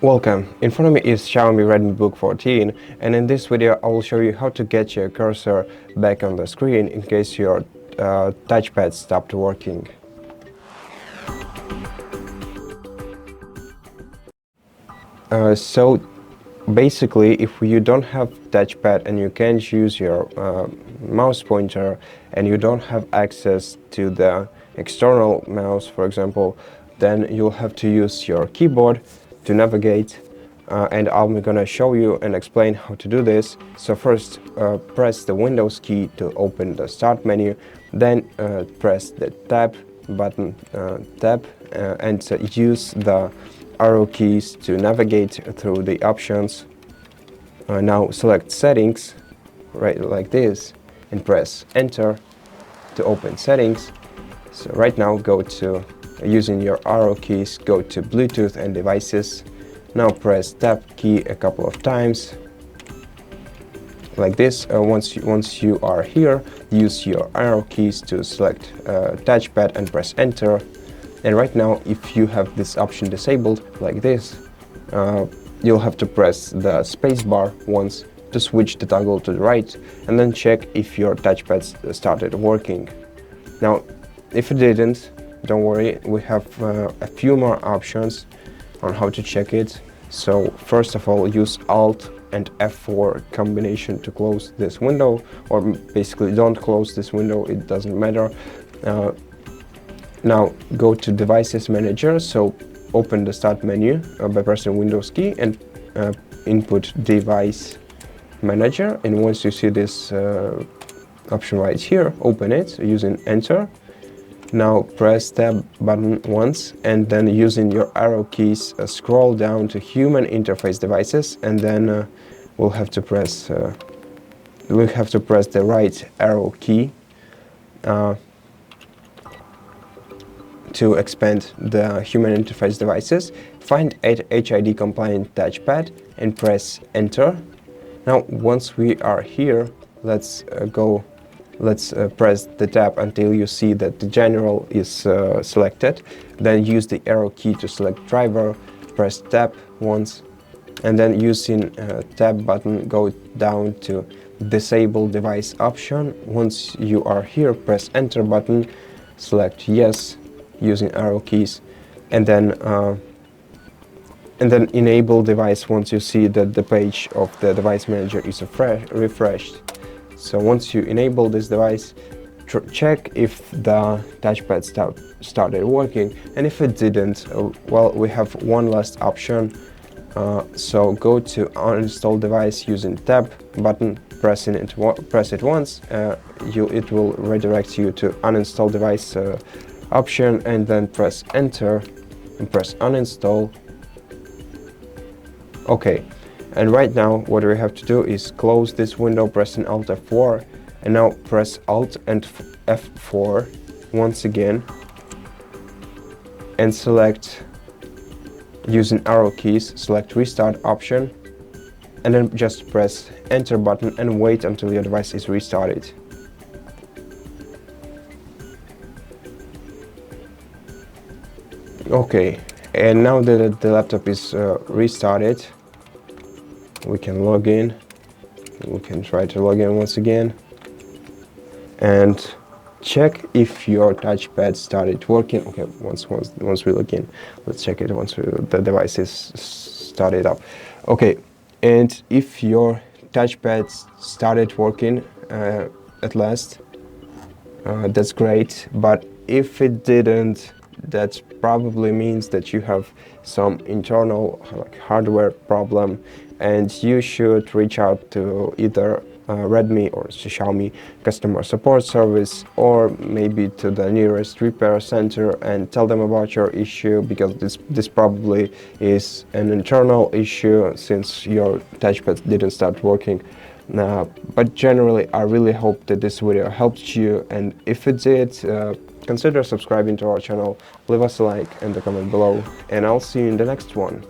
Welcome. In front of me is Xiaomi RedmiBook 14, and in this video I will show you how to get your cursor back on the screen in case your touchpad stopped working. So basically, if you don't have touchpad and you can't use your mouse pointer and you don't have access to the external mouse, for example, then you'll have to use your keyboard to navigate, and I'm gonna show you and explain how to do this. So first, press the Windows key to open the Start menu, then press the Tab button, and use the arrow keys to navigate through the options. Now select Settings, right like this, and press Enter to open Settings. So right now go to, using your arrow keys, go to Bluetooth and Devices. Now press Tab key a couple of times, like this. Once you are here, use your arrow keys to select Touchpad and press Enter. And right now, if you have this option disabled, like this, you'll have to press the space bar once to switch the toggle to the right, and then check if your touchpad started working. Now, if it didn't, don't worry, we have a few more options on how to check it. So first of all, use Alt and F4 combination to close this window, or basically don't close this window, it doesn't matter. Now go to Devices Manager, so open the Start menu by pressing Windows key and input Device Manager, and once you see this option right here, open it using Enter. Now press Tab button once, and then using your arrow keys scroll down to Human Interface Devices, and then we'll have to press the right arrow key to expand the Human Interface Devices. Find a HID compliant touchpad and press Enter. Now once we are here, let's press the tab until you see that the general is selected. Then use the arrow key to select driver, press Tab once, and then using Tab button, go down to Disable Device option. Once you are here, press Enter button, select Yes using arrow keys, and then enable device once you see that the page of the Device Manager is refreshed. So once you enable this device, check if the touchpad started working, and if it didn't, well, we have one last option. So go to Uninstall Device using Tab button, press it once, it will redirect you to Uninstall Device option, and then press Enter and press Uninstall. Okay. And right now, what we have to do is close this window pressing Alt F4, and now press Alt and F4 once again, and select, using arrow keys, select Restart option, and then just press Enter button and wait until your device is restarted. Okay, and now that the laptop is restarted, we can log in. We can try to log in once again and check if your touchpad started working. Okay, once we log in, let's check it once the device is started up. Okay, and if your touchpad started working at last, that's great. But if it didn't, that probably means that you have some internal hardware problem, and you should reach out to either Redmi or Xiaomi customer support service, or maybe to the nearest repair center and tell them about your issue, because this probably is an internal issue since your touchpad didn't start working. But generally, I really hope that this video helped you, and if it did, consider subscribing to our channel, leave us a like and a comment below, and I'll see you in the next one.